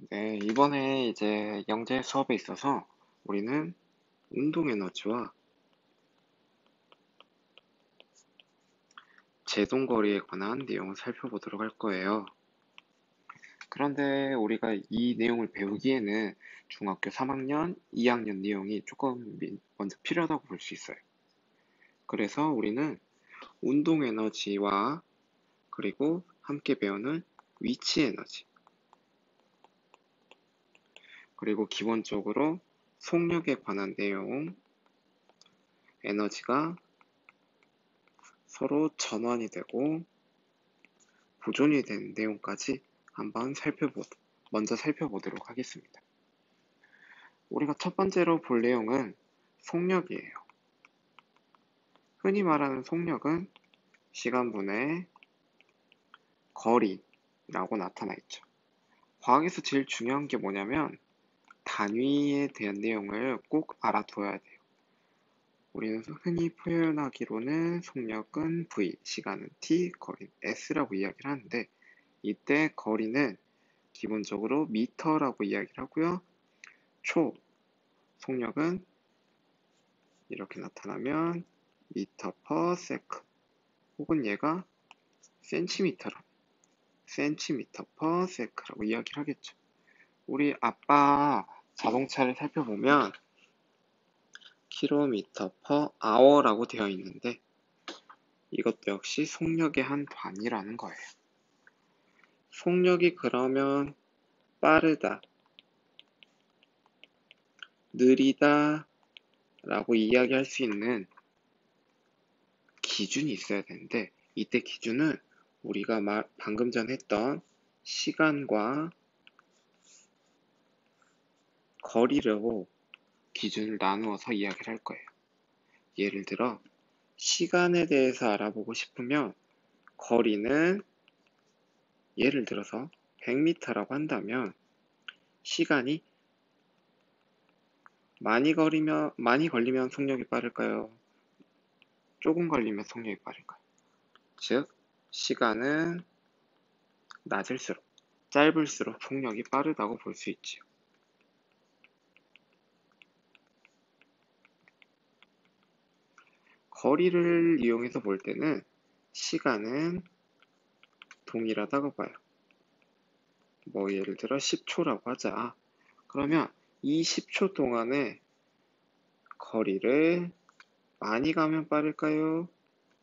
네, 이번에 이제 영재 수업에 있어서 우리는 운동 에너지와 제동거리에 관한 내용을 살펴보도록 할 거예요. 그런데 우리가 이 내용을 배우기에는 중학교 3학년, 2학년 내용이 조금 먼저 필요하다고 볼 수 있어요. 그래서 우리는 운동 에너지와 그리고 함께 배우는 위치 에너지, 그리고 기본적으로 속력에 관한 내용, 에너지가 서로 전환이 되고 보존이 된 내용까지 한번 먼저 살펴보도록 하겠습니다. 우리가 첫 번째로 볼 내용은 속력이에요. 흔히 말하는 속력은 시간분의 거리라고 나타나 있죠. 과학에서 제일 중요한 게 뭐냐면 단위에 대한 내용을 꼭 알아둬야 돼요. 우리는 흔히 표현하기로는 속력은 v, 시간은 t, 거리는 s라고 이야기를 하는데 이때 거리는 기본적으로 미터라고 이야기를 하고요. 속력은 이렇게 나타나면 미터 퍼 세크 혹은 얘가 센티미터 퍼 세크라고 이야기를 하겠죠. 우리 아빠 자동차를 살펴보면 킬로미터 퍼 아워라고 되어 있는데 이것도 역시 속력의 한 단위라는 거예요. 속력이 그러면 빠르다, 느리다 라고 이야기할 수 있는 기준이 있어야 되는데 이때 기준은 우리가 방금 전 했던 시간과 거리로 기준을 나누어서 이야기를 할 거예요. 예를 들어 시간에 대해서 알아보고 싶으면 거리는 예를 들어서 100m라고 한다면 시간이 많이 걸리면 속력이 빠를까요? 조금 걸리면 속력이 빠를까요? 즉 시간은 짧을수록 속력이 빠르다고 볼 수 있지요. 거리를 이용해서 볼 때는 시간은 동일하다고 봐요. 예를 들어 10초라고 하자. 그러면 이 10초 동안에 거리를 많이 가면 빠를까요?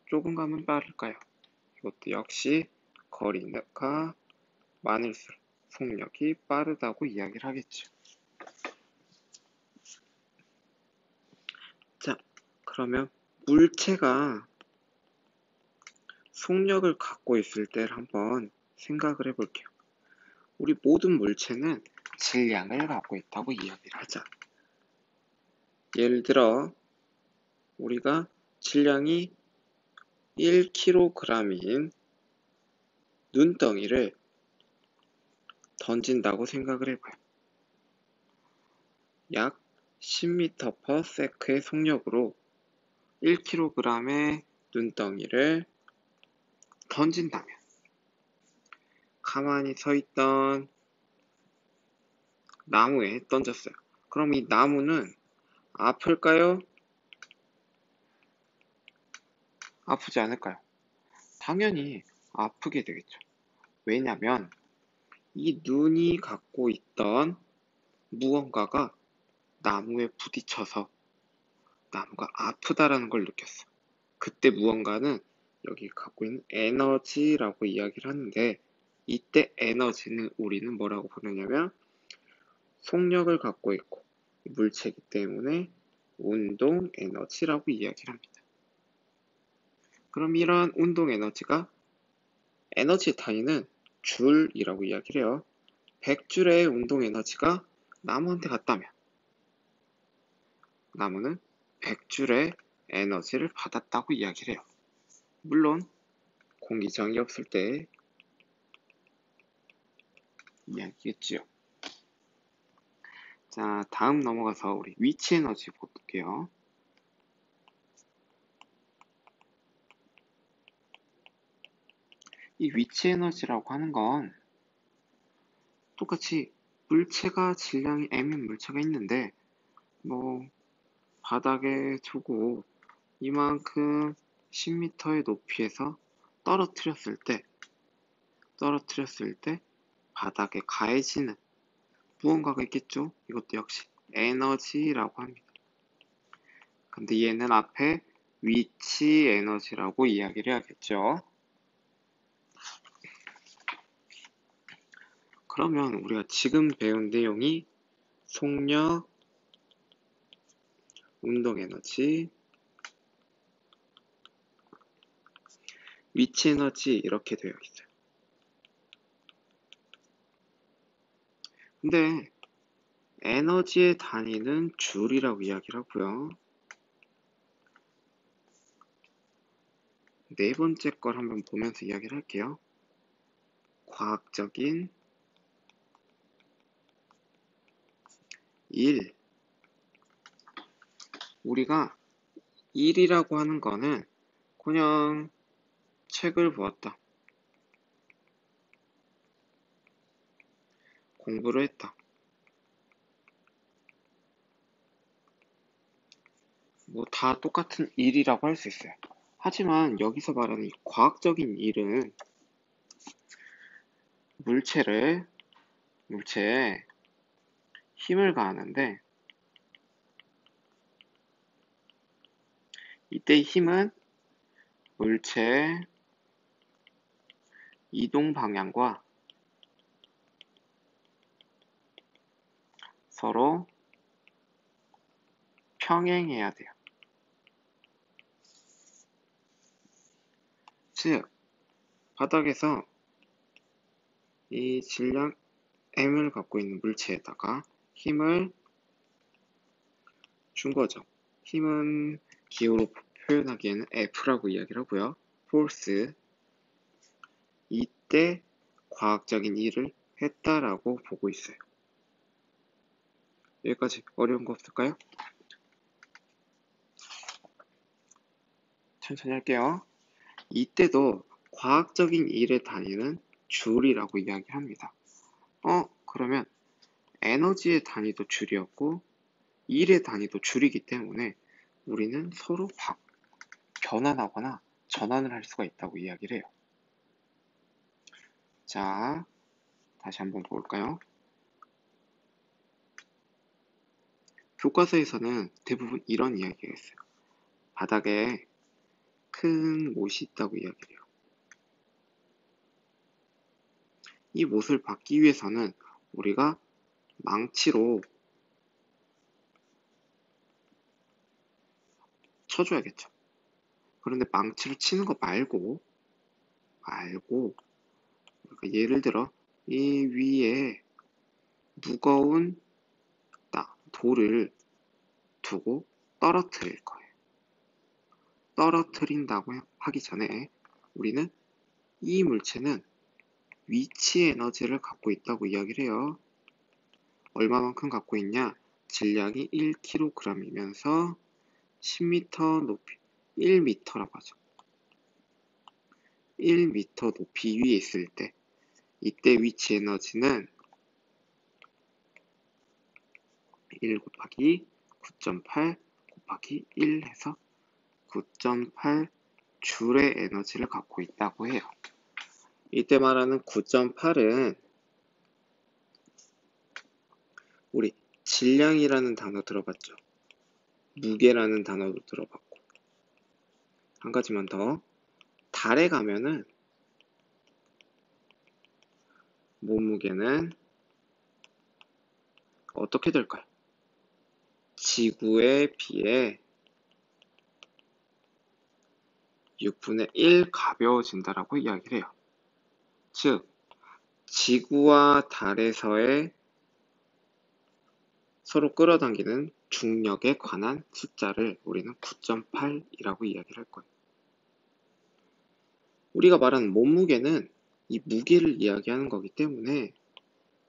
조금 가면 빠를까요? 이것도 역시 거리가 많을수록 속력이 빠르다고 이야기를 하겠죠. 자, 그러면 물체가 속력을 갖고 있을 때를 한번 생각을 해볼게요. 우리 모든 물체는 질량을 갖고 있다고 이야기를 하자. 예를 들어 우리가 질량이 1kg인 눈덩이를 던진다고 생각을 해봐요. 약 10m/s의 속력으로 1kg의 눈덩이를 던진다면 가만히 서 있던 나무에 던졌어요. 그럼 이 나무는 아플까요? 아프지 않을까요? 당연히 아프게 되겠죠. 왜냐면 이 눈이 갖고 있던 무언가가 나무에 부딪혀서 나무가 아프다라는 걸 느꼈어. 그때 무언가는 여기 갖고 있는 에너지라고 이야기를 하는데 이때 에너지는 우리는 뭐라고 부르냐면 속력을 갖고 있고 물체이기 때문에 운동 에너지라고 이야기를 합니다. 그럼 이러한 운동 에너지가 에너지 단위는 줄이라고 이야기를 해요. 100줄의 운동 에너지가 나무한테 갔다면 나무는 100줄의 에너지를 받았다고 이야기를 해요. 물론 공기저항이 없을 때 이야기겠지요. 자, 다음 넘어가서 우리 위치 에너지 볼게요. 이 위치 에너지라고 하는 건 똑같이 물체가 질량이 M인 물체가 있는데 뭐 바닥에 두고 이만큼 10m의 높이에서 떨어뜨렸을 때 바닥에 가해지는 무언가가 있겠죠. 이것도 역시 에너지라고 합니다. 근데 얘는 앞에 위치 에너지라고 이야기를 해야겠죠. 그러면 우리가 지금 배운 내용이 속력, 운동 에너지, 위치 에너지 이렇게 되어 있어요. 근데 에너지의 단위는 줄이라고 이야기를 하고요. 네 번째 걸 한번 보면서 이야기를 할게요. 과학적인 일. 우리가 일이라고 하는 거는 그냥 책을 보았다. 공부를 했다. 뭐 다 똑같은 일이라고 할 수 있어요. 하지만 여기서 말하는 이 과학적인 일은 물체에 힘을 가하는데 이때 힘은 물체의 이동 방향과 서로 평행해야 돼요. 즉, 바닥에서 이 질량 M을 갖고 있는 물체에다가 힘을 준 거죠. 힘은 기호로 표현하기에는 F라고 이야기를 하고요. force. 이때 과학적인 일을 했다라고 보고 있어요. 여기까지 어려운 거 없을까요? 천천히 할게요. 이때도 과학적인 일의 단위는 줄이라고 이야기합니다. 그러면 에너지의 단위도 줄이었고 일의 단위도 줄이기 때문에 우리는 서로 변환하거나 전환을 할 수가 있다고 이야기를 해요. 자, 다시 한번 볼까요? 교과서에서는 대부분 이런 이야기가 있어요. 바닥에 큰 못이 있다고 이야기를 해요. 이 못을 받기 위해서는 우리가 망치로 쳐줘야겠죠. 그런데 망치로 치는 거 말고 그러니까 예를 들어 이 위에 무거운 돌을 두고 떨어뜨릴 거예요. 떨어뜨린다고 하기 전에 우리는 이 물체는 위치 에너지를 갖고 있다고 이야기를 해요. 얼마만큼 갖고 있냐? 질량이 1kg이면서 10m 높이 1m라고 하죠. 1m 높이 위에 있을 때 이때 위치 에너지는 1 곱하기 9.8 곱하기 1 해서 9.8 줄의 에너지를 갖고 있다고 해요. 이때 말하는 9.8은 우리 질량이라는 단어 들어봤죠? 무게라는 단어도 들어봤고 한 가지만 더 달에 가면은 몸무게는 어떻게 될까요? 지구에 비해 6분의 1 가벼워진다라고 이야기를 해요. 즉, 지구와 달에서의 서로 끌어당기는 중력에 관한 숫자를 우리는 9.8이라고 이야기를 할 거예요. 우리가 말하는 몸무게는 이 무게를 이야기하는 거기 때문에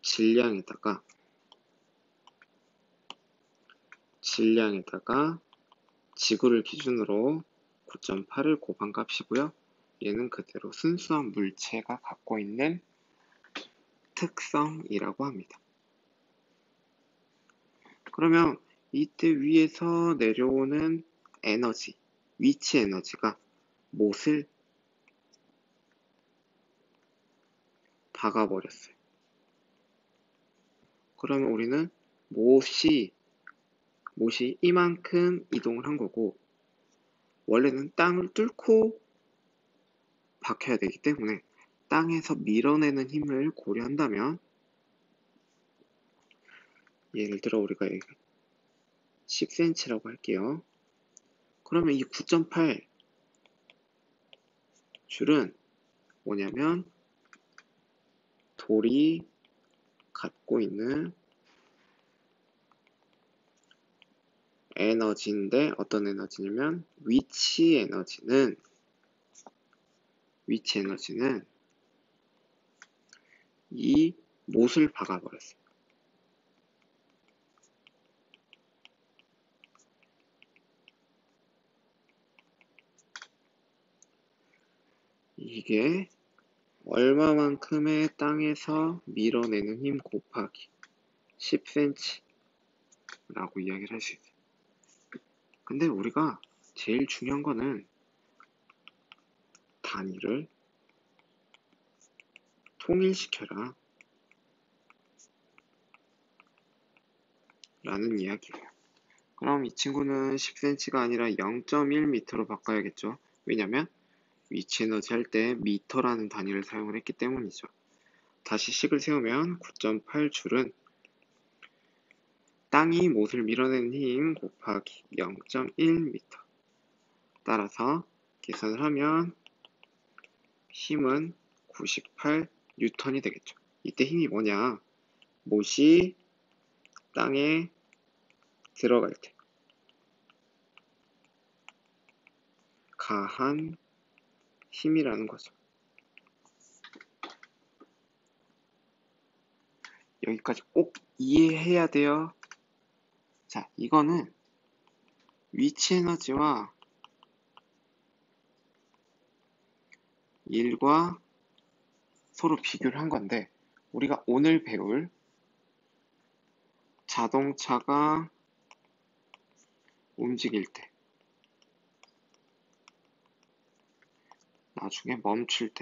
질량에다가 지구를 기준으로 9.8을 곱한 값이고요. 얘는 그대로 순수한 물체가 갖고 있는 특성이라고 합니다. 그러면 이때 위에서 내려오는 에너지, 위치 에너지가 못을 박아버렸어요. 그러면 우리는 못이 이만큼 이동을 한 거고, 원래는 땅을 뚫고 박혀야 되기 때문에 땅에서 밀어내는 힘을 고려한다면, 예를 들어 우리가 10cm라고 할게요. 그러면 이 9.8 줄은 뭐냐면 돌이 갖고 있는 에너지인데, 어떤 에너지냐면 위치 에너지는 이 못을 박아버렸어요. 이게 얼마만큼의 땅에서 밀어내는 힘 곱하기 10cm 라고 이야기를 할 수 있어요. 근데 우리가 제일 중요한 거는 단위를 통일시켜라 라는 이야기예요. 그럼 이 친구는 10cm가 아니라 0.1m로 바꿔야겠죠. 왜냐면 위치 에너지 할 때 미터라는 단위를 사용을 했기 때문이죠. 다시 식을 세우면 9.8줄은 땅이 못을 밀어내는 힘 곱하기 0.1m. 따라서 계산을 하면 힘은 98N이 되겠죠. 이때 힘이 뭐냐? 못이 땅에 들어갈 때 가한 힘이라는 거죠. 여기까지 꼭 이해해야 돼요. 자, 이거는 위치 에너지와 일과 서로 비교를 한 건데, 우리가 오늘 배울 자동차가 움직일 때, 나중에 멈출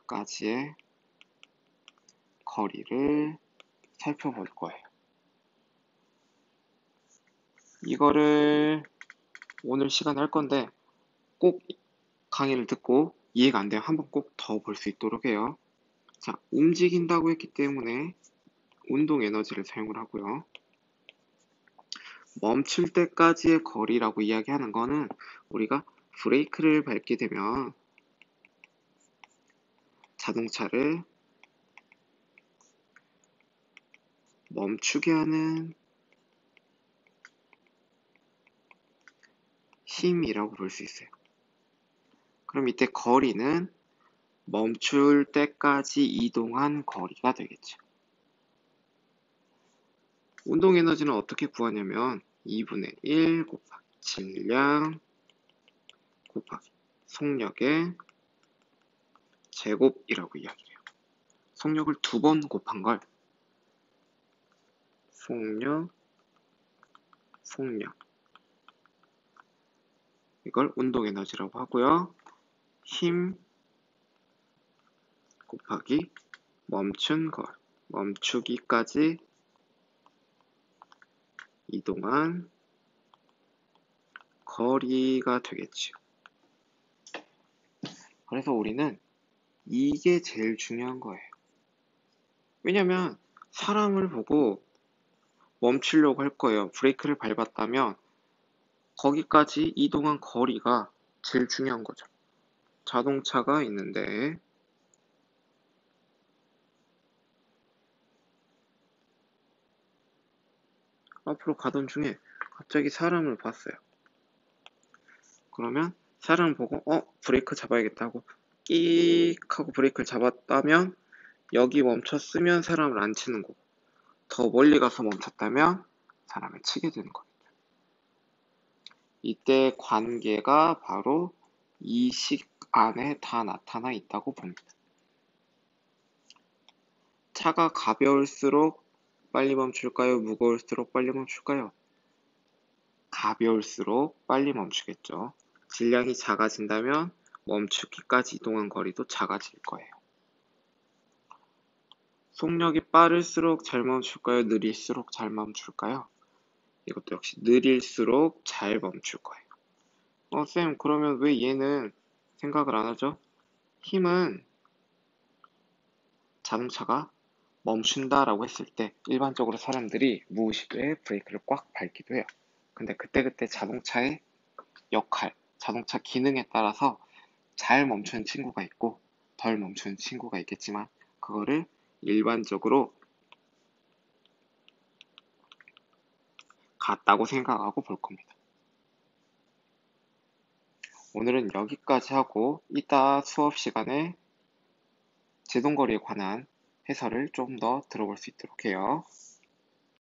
때까지의 거리를 살펴볼 거예요. 이거를 오늘 시간에 할 건데, 꼭 강의를 듣고 이해가 안 되면 한번 꼭 더 볼 수 있도록 해요. 자, 움직인다고 했기 때문에 운동 에너지를 사용을 하고요. 멈출 때까지의 거리라고 이야기하는 거는 우리가 브레이크를 밟게 되면 자동차를 멈추게 하는 힘이라고 볼 수 있어요. 그럼 이때 거리는 멈출 때까지 이동한 거리가 되겠죠. 운동 에너지는 어떻게 구하냐면 2분의 1 곱하기 질량 곱하기 속력의 제곱이라고 이야기해요. 속력을 2번 곱한 걸 속력 이걸 운동 에너지라고 하고요. 힘 곱하기 멈춘 걸, 멈추기까지 이동한 거리가 되겠죠. 그래서 우리는 이게 제일 중요한 거예요. 왜냐면 사람을 보고 멈추려고 할 거예요. 브레이크를 밟았다면 거기까지 이동한 거리가 제일 중요한 거죠. 자동차가 있는데 앞으로 가던 중에 갑자기 사람을 봤어요. 그러면 사람을 보고 브레이크 잡아야겠다고 끼익 하고 브레이크를 잡았다면 여기 멈췄으면 사람을 안 치는 거고, 더 멀리 가서 멈췄다면 사람을 치게 되는 거겠죠. 이때 관계가 바로 이 식 안에 다 나타나 있다고 봅니다. 차가 가벼울수록 빨리 멈출까요? 무거울수록 빨리 멈출까요? 가벼울수록 빨리 멈추겠죠. 질량이 작아진다면 멈추기까지 이동한 거리도 작아질 거예요. 속력이 빠를수록 잘 멈출까요? 느릴수록 잘 멈출까요? 이것도 역시 느릴수록 잘 멈출 거예요. 쌤, 그러면 왜 얘는 생각을 안 하죠? 힘은 자동차가 멈춘다라고 했을 때 일반적으로 사람들이 무의식에 브레이크를 꽉 밟기도 해요. 근데 그때그때 자동차의 역할, 자동차 기능에 따라서 잘 멈추는 친구가 있고 덜 멈추는 친구가 있겠지만 그거를 일반적으로 같다고 생각하고 볼 겁니다. 오늘은 여기까지 하고 이따 수업 시간에 제동거리에 관한 해설을 좀 더 들어볼 수 있도록 해요.